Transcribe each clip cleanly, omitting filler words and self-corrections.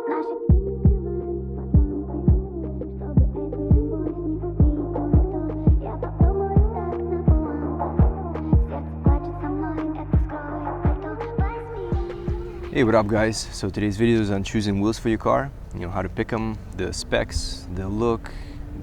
Hey, what up guys? So today's video is on choosing wheels for your car, how to pick them, the specs, the look,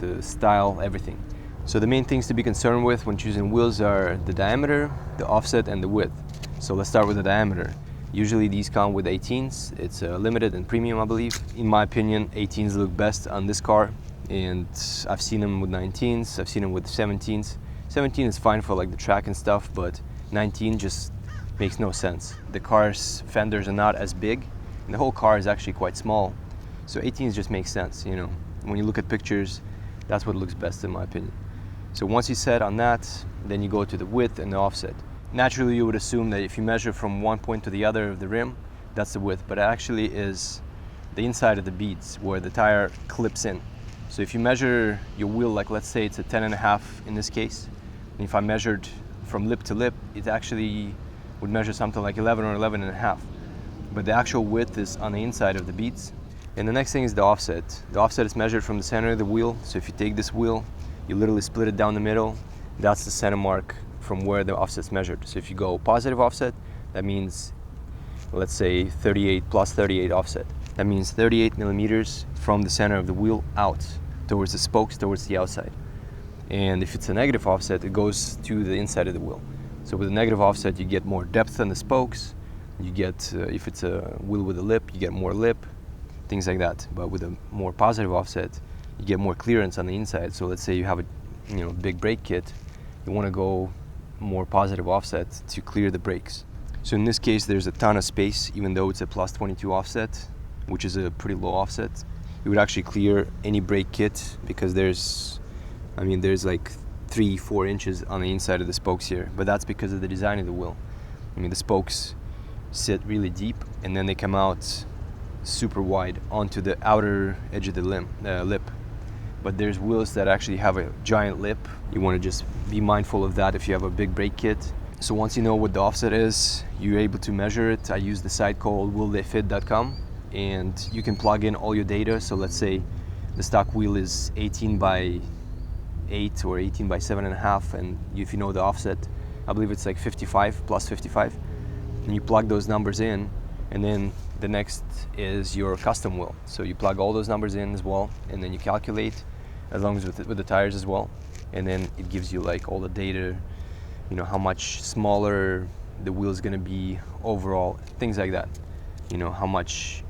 the style, everything. So the main things to be concerned with when choosing wheels are the diameter, the offset, and the width. So let's start with the diameter. Usually these come with 18s. It's limited and premium, I believe. In my opinion, 18s look best on this car, and I've seen them with 19s, I've seen them with 17s. 17 is fine for like the track and stuff, but 19 just makes no sense. The car's fenders are not as big, and the whole car is actually quite small. So 18s just makes sense, When you look at pictures, that's what looks best in my opinion. So once you set on that, then you go to the width and the offset. Naturally, you would assume that if you measure from one point to the other of the rim, that's the width, but it actually is the inside of the beads where the tire clips in. So if you measure your wheel, like let's say it's a 10.5 in this case, and if I measured from lip to lip, it actually would measure something like 11 or 11.5. But the actual width is on the inside of the beads. And the next thing is the offset. The offset is measured from the center of the wheel. So if you take this wheel, you literally split it down the middle. That's the center mark from where the offset's measured. So if you go positive offset, that means, let's say 38 plus 38 offset. That means 38 millimeters from the center of the wheel out towards the spokes, towards the outside. And if it's a negative offset, it goes to the inside of the wheel. So with a negative offset, you get more depth on the spokes. You get, if it's a wheel with a lip, you get more lip, things like that. But with a more positive offset, you get more clearance on the inside. So let's say you have a big brake kit, you want to go more positive offset to clear the brakes. So in this case, there's a ton of space, even though it's a plus 22 offset, which is a pretty low offset. It would actually clear any brake kit because there's like 3-4 inches on the inside of the spokes here, but that's because of the design of the wheel. The spokes sit really deep and then they come out super wide onto the outer edge of the lip. But there's wheels that actually have a giant lip. You want to just be mindful of that if you have a big brake kit. So once you know what the offset is, you're able to measure it. I use the site called willtheyfit.com, and you can plug in all your data. So let's say the stock wheel is 18 by 8 or 18 by 7.5, and if you know the offset, I believe it's like 55 plus 55, and you plug those numbers in, and then the next is your custom wheel. So you plug all those numbers in as well, and then you calculate as long as with the tires as well, and then it gives you like all the data, how much smaller the wheel is going to be overall, things like that, how much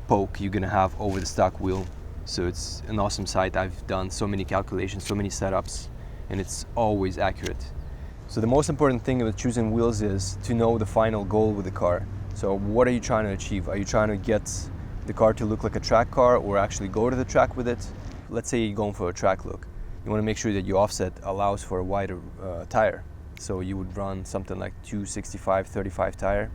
poke you're going to have over the stock wheel. So it's an awesome site. I've done so many calculations, so many setups, and it's always accurate. So the most important thing with choosing wheels is to know the final goal with the car. So what are you trying to achieve? Are you trying to get the car to look like a track car or actually go to the track with it? Let's say you're going for a track look. You want to make sure that your offset allows for a wider tire. So you would run something like 265/35 tire.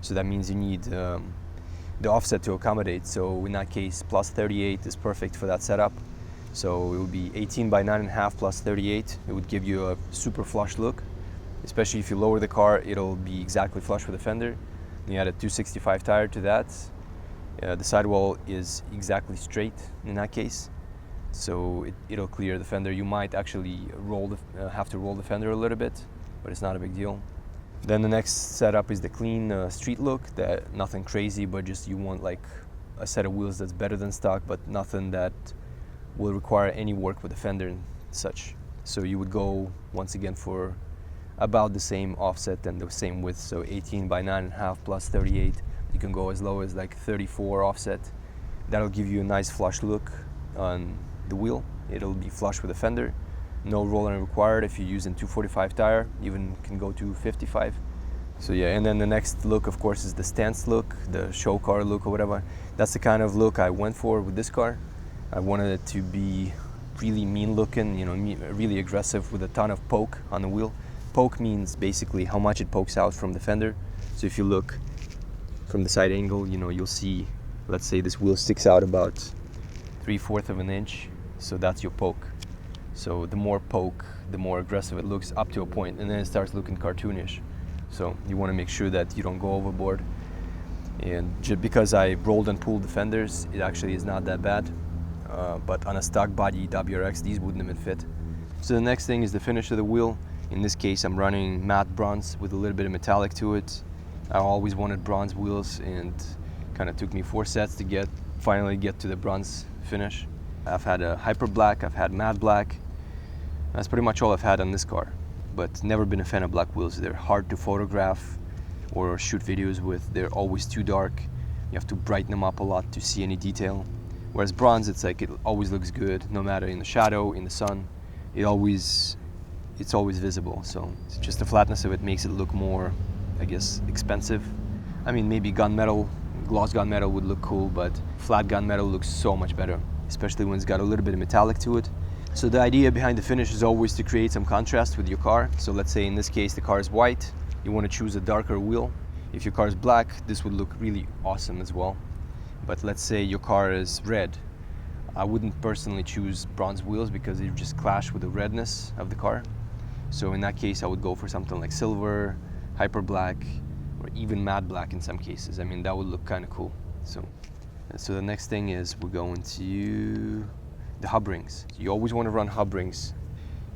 So that means you need the offset to accommodate. So in that case, plus 38 is perfect for that setup. So it would be 18 by 9.5 plus 38. It would give you a super flush look. Especially if you lower the car, it'll be exactly flush with the fender. You add a 265 tire to that. The sidewall is exactly straight in that case. So it'll clear the fender. You might actually have to roll the fender a little bit, but it's not a big deal. Then the next setup is the clean street look. That nothing crazy, but just you want like a set of wheels that's better than stock, but nothing that will require any work with the fender and such. So you would go once again for about the same offset and the same width. So 18 by 9.5 plus 38. You can go as low as like 34 offset. That'll give you a nice flush look on the wheel. It'll be flush with the fender. No rolling required. If you're using 245 tire, even can go to 55. So yeah, and then the next look, of course, is the stance look, the show car look or whatever. That's the kind of look I went for with this car. I wanted it to be really mean looking, really aggressive with a ton of poke on the wheel. Poke means basically how much it pokes out from the fender. So if you look from the side angle, you'll see, let's say this wheel sticks out about 3/4 of an inch. So that's your poke. So the more poke, the more aggressive it looks up to a point, and then it starts looking cartoonish. So you want to make sure that you don't go overboard. And just because I rolled and pulled the fenders, it actually is not that bad. But on a stock body WRX, these wouldn't even fit. So the next thing is the finish of the wheel. In this case, I'm running matte bronze with a little bit of metallic to it. I always wanted bronze wheels, and kind of took me 4 sets to finally get to the bronze finish. I've had a hyper black, I've had matte black. That's pretty much all I've had on this car, but never been a fan of black wheels. They're hard to photograph or shoot videos with. They're always too dark. You have to brighten them up a lot to see any detail. Whereas bronze, it's like it always looks good, no matter in the shadow, in the sun. It's always visible. So it's just the flatness of it makes it look more, I guess, expensive. I mean, maybe gunmetal, gloss gunmetal would look cool, but flat gunmetal looks so much better, especially when it's got a little bit of metallic to it. So the idea behind the finish is always to create some contrast with your car. So let's say in this case the car is white, you want to choose a darker wheel. If your car is black, this would look really awesome as well. But let's say your car is red. I wouldn't personally choose bronze wheels because they just clash with the redness of the car. So in that case, I would go for something like silver, hyper black, or even matte black in some cases. I mean, that would look kind of cool. So the next thing is we're going to the hub rings. You always want to run hub rings,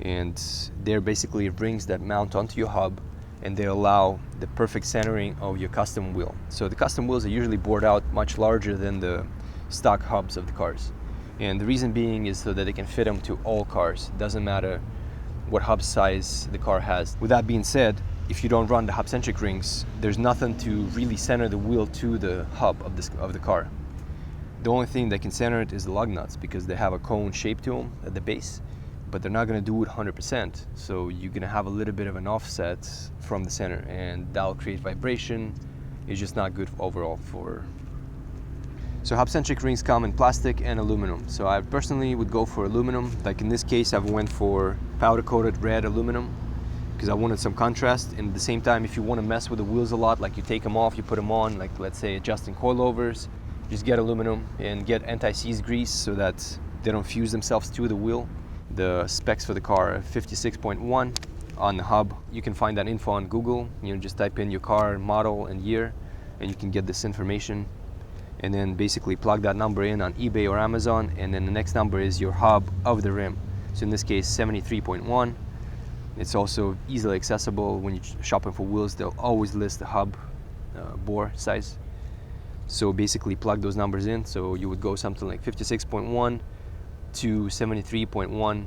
and they're basically rings that mount onto your hub, and they allow the perfect centering of your custom wheel. So the custom wheels are usually bored out much larger than the stock hubs of the cars. And the reason being is so that they can fit them to all cars. Doesn't matter what hub size the car has. With that being said, if you don't run the hub-centric rings, there's nothing to really center the wheel to the hub of the car. The only thing that can center it is the lug nuts, because they have a cone shape to them at the base, but they're not going to do it 100%. So you're going to have a little bit of an offset from the center, and that'll create vibration. It's just not good overall for... So hub-centric rings come in plastic and aluminum. So I personally would go for aluminum. Like in this case, I went for powder-coated red aluminum because I wanted some contrast. And at the same time, if you want to mess with the wheels a lot, like you take them off, you put them on, like let's say adjusting coilovers, just get aluminum and get anti-seize grease so that they don't fuse themselves to the wheel. The specs for the car are 56.1 on the hub. You can find that info on Google. You know, just type in your car model and year, and you can get this information. And then basically plug that number in on eBay or Amazon, and then the next number is your hub of the rim. So in this case, 73.1. It's also easily accessible. When you're shopping for wheels, they'll always list the hub bore size. So basically plug those numbers in. So you would go something like 56.1 to 73.1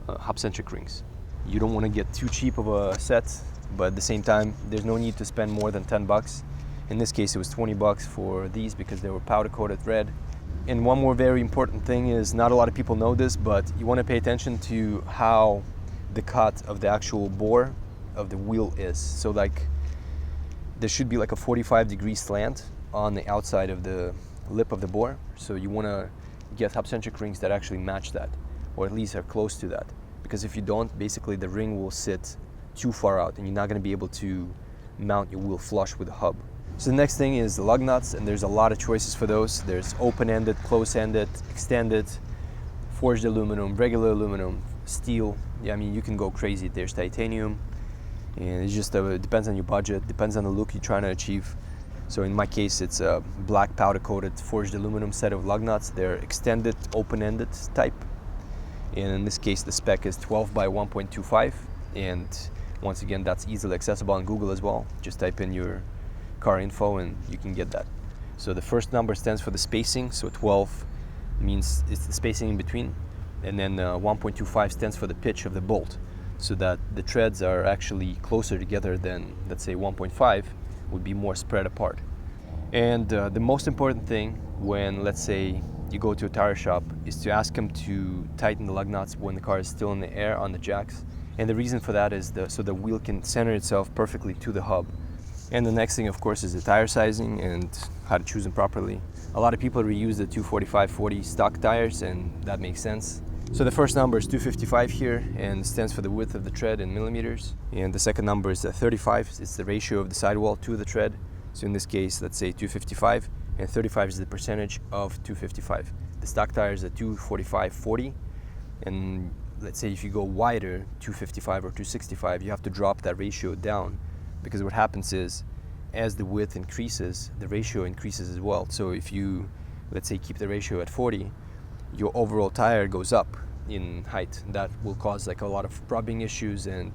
hub-centric rings. You don't want to get too cheap of a set, but at the same time, there's no need to spend more than 10 bucks. In this case, it was 20 bucks for these because they were powder-coated red. And one more very important thing is, not a lot of people know this, but you want to pay attention to how the cut of the actual bore of the wheel is. So like, there should be like a 45-degree slant on the outside of the lip of the bore. So you want to get hub-centric rings that actually match that, or at least are close to that. Because if you don't, basically the ring will sit too far out and you're not going to be able to mount your wheel flush with the hub. So the next thing is the lug nuts, and there's a lot of choices for those. There's open-ended, close-ended, extended, forged aluminum, regular aluminum, steel. Yeah, I mean, you can go crazy. There's titanium, and it just it depends on your budget, depends on the look you're trying to achieve. So in my case, it's a black powder-coated forged aluminum set of lug nuts. They're extended, open-ended type. And in this case, the spec is 12 by 1.25. And once again, that's easily accessible on Google as well. Just type in your car info and you can get that. So the first number stands for the spacing. So 12 means it's the spacing in between. And then 1.25 stands for the pitch of the bolt, so that the treads are actually closer together than, let's say, 1.5 would be more spread apart. And the most important thing when, let's say, you go to a tire shop is to ask them to tighten the lug nuts when the car is still in the air on the jacks. And the reason for that is so the wheel can center itself perfectly to the hub. And the next thing, of course, is the tire sizing and how to choose them properly. A lot of people reuse the 245/40 stock tires, and that makes sense. So the first number is 255 here, and stands for the width of the tread in millimeters. And the second number is 35. It's the ratio of the sidewall to the tread. So in this case, let's say 255, and 35 is the percentage of 255. The stock tire is a 245/40, and let's say if you go wider, 255 or 265, you have to drop that ratio down, because what happens is as the width increases, the ratio increases as well. So if you, let's say, keep the ratio at 40, your overall tire goes up in height. That will cause like a lot of rubbing issues, and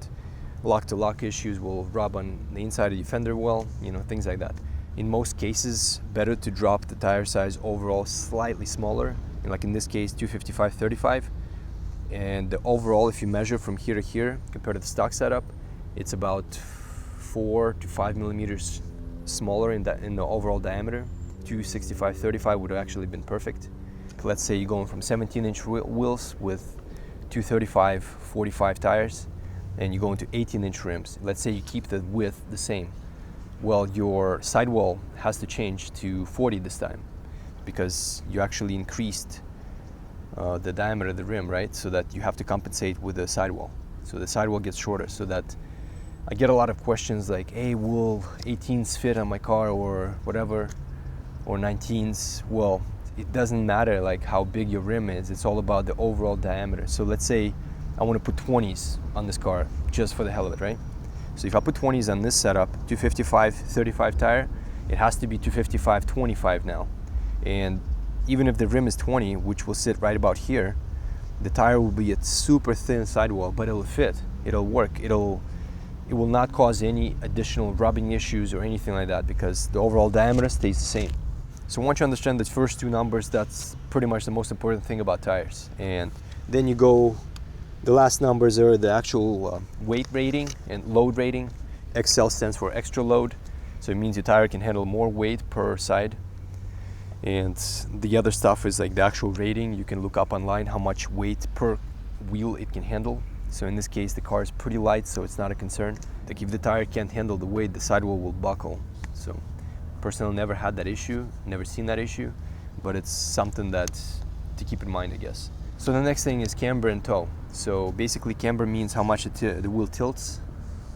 lock-to-lock issues will rub on the inside of your fender well, you know, things like that. In most cases, better to drop the tire size overall slightly smaller, like in this case 255/35, and the overall, if you measure from here to here compared to the stock setup, it's about 4 to 5 millimeters smaller in the overall diameter. 265/35 would have actually been perfect. Let's say you're going from 17-inch wheels with 235/45 tires, and you go into 18-inch rims. Let's say you keep the width the same. Well, your sidewall has to change to 40 this time, because you actually increased the diameter of the rim, right? So that you have to compensate with the sidewall. So the sidewall gets shorter. So that I get a lot of questions like, hey, will 18s fit on my car or whatever, or 19s? Well, it doesn't matter like how big your rim is. It's all about the overall diameter. So let's say I want to put 20s on this car just for the hell of it, right? So if I put 20s on this setup, 255/35 tire, it has to be 255/25 now. And even if the rim is 20, which will sit right about here, the tire will be a super thin sidewall, but it'll fit, it'll work, it will not cause any additional rubbing issues or anything like that, because the overall diameter stays the same. So once you understand the first two numbers, that's pretty much the most important thing about tires. And then you go, the last numbers are the actual weight rating and load rating. XL stands for extra load, so it means your tire can handle more weight per side. And the other stuff is like the actual rating. You can look up online how much weight per wheel it can handle. So in this case, the car is pretty light, so it's not a concern. Like if the tire can't handle the weight, the sidewall will buckle. So personally, never had that issue, never seen that issue, but it's something that to keep in mind, I guess. So the next thing is camber and toe. So basically, camber means how much the wheel tilts.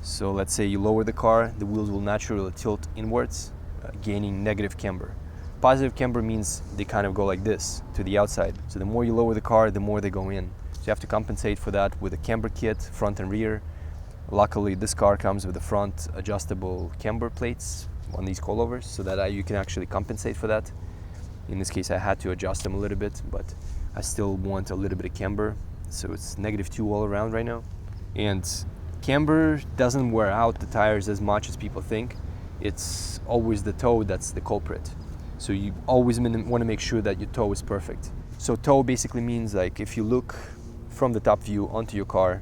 So let's say you lower the car, the wheels will naturally tilt inwards, gaining negative camber. Positive camber means they kind of go like this to the outside. So the more you lower the car, the more they go in. So you have to compensate for that with a camber kit, front and rear. Luckily, this car comes with the front adjustable camber plates on these coilovers, so that you can actually compensate for that. In this case, I had to adjust them a little bit, but I still want a little bit of camber. So it's -2 all around right now. And camber doesn't wear out the tires as much as people think. It's always the toe that's the culprit. So you always want to make sure that your toe is perfect. So toe basically means like if you look from the top view onto your car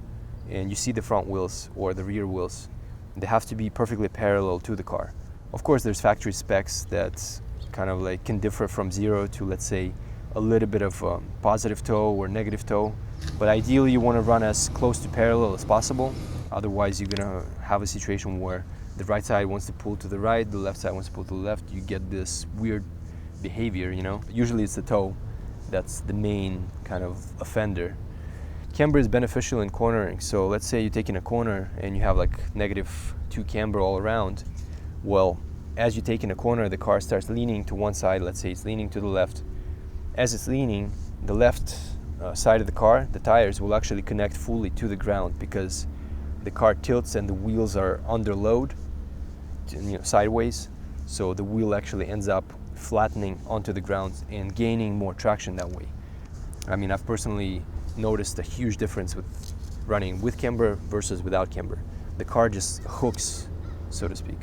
and you see the front wheels or the rear wheels, they have to be perfectly parallel to the car. Of course, there's factory specs that kind of like can differ from 0 to, let's say, a little bit of positive toe or negative toe. But ideally, you want to run as close to parallel as possible. Otherwise, you're going to have a situation where the right side wants to pull to the right, the left side wants to pull to the left. You get this weird behavior, you know. Usually it's the toe that's the main kind of offender. Camber is beneficial in cornering. So let's say you're taking a corner and you have like -2 camber all around. Well, as you take in a corner, the car starts leaning to one side. Let's say it's leaning to the left. As it's leaning, the left side of the car, the tires will actually connect fully to the ground because the car tilts and the wheels are under load, sideways. So the wheel actually ends up flattening onto the ground and gaining more traction that way. I mean, I've personally noticed a huge difference with running with camber versus without camber. The car just hooks, so to speak.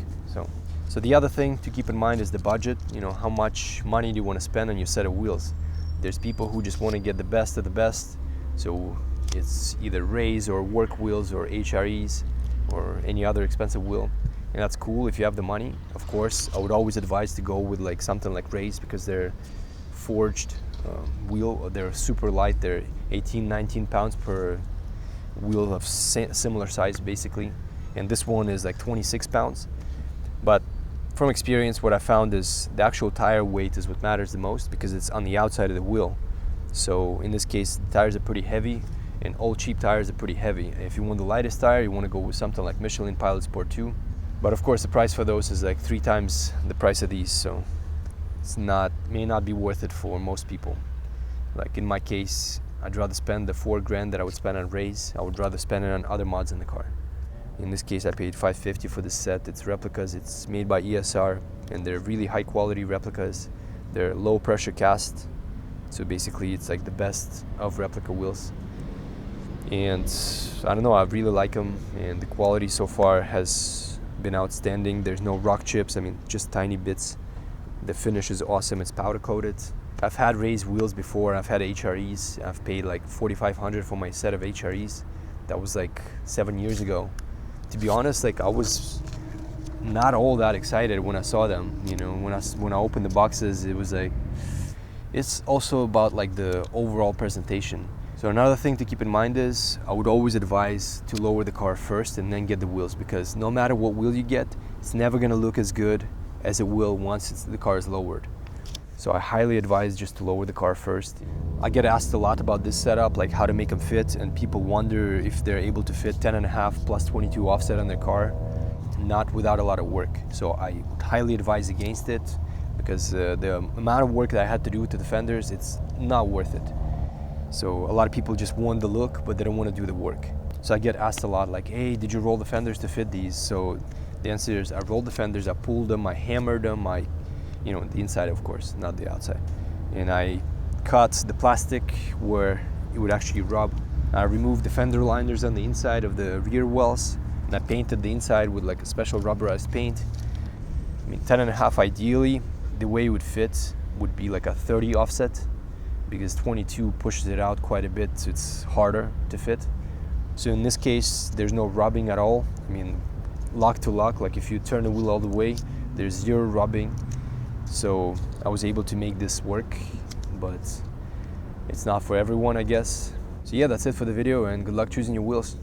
So the other thing to keep in mind is the budget. You know, how much money do you want to spend on your set of wheels? There's people who just want to get the best of the best. So it's either Rays or work wheels or HREs or any other expensive wheel. And that's cool if you have the money. Of course, I would always advise to go with like something like Rays because they're forged wheel. They're super light. They're 18, 19 pounds per wheel of similar size basically. And this one is like 26 pounds. But from experience, what I found is the actual tire weight is what matters the most because it's on the outside of the wheel. So in this case, the tires are pretty heavy, and all cheap tires are pretty heavy. If you want the lightest tire, you want to go with something like Michelin Pilot Sport 2. But of course, the price for those is like 3 times the price of these, so it's may not be worth it for most people. Like in my case, I'd rather spend the $4 grand that I would spend on Rays. I would rather spend it on other mods in the car. In this case, I paid $550 for this set. It's replicas. It's made by ESR, and they're really high quality replicas. They're low pressure cast, so basically it's like the best of replica wheels. And I don't know, I really like them, and the quality so far has been outstanding. There's no rock chips, I mean, just tiny bits. The finish is awesome. It's powder coated. I've had raised wheels before. I've had HREs. I've paid like $4,500 for my set of HREs. That was like 7 years ago. To be honest, like I was not all that excited when I saw them. You know, when I opened the boxes, it was like, it's also about like the overall presentation. So another thing to keep in mind is I would always advise to lower the car first and then get the wheels, because no matter what wheel you get, it's never gonna look as good as it will once the car is lowered. So I highly advise just to lower the car first. I get asked a lot about this setup, like how to make them fit, and people wonder if they're able to fit 10.5 plus 22 offset on their car, not without a lot of work. So I would highly advise against it, because the amount of work that I had to do to the fenders, it's not worth it. So a lot of people just want the look, but they don't want to do the work. So I get asked a lot like, hey, did you roll the fenders to fit these? So the answer is I rolled the fenders, I pulled them, I hammered them, you know, the inside of course, not the outside. And I cut the plastic where it would actually rub. I removed the fender liners on the inside of the rear wells, and I painted the inside with like a special rubberized paint. I mean, 10.5 ideally, the way it would fit would be like a 30 offset, because 22 pushes it out quite a bit, so it's harder to fit. So in this case, there's no rubbing at all. I mean, lock to lock, like if you turn the wheel all the way, there's zero rubbing. So I was able to make this work, but it's not for everyone, I guess. So yeah, that's it for the video, and good luck choosing your wheels.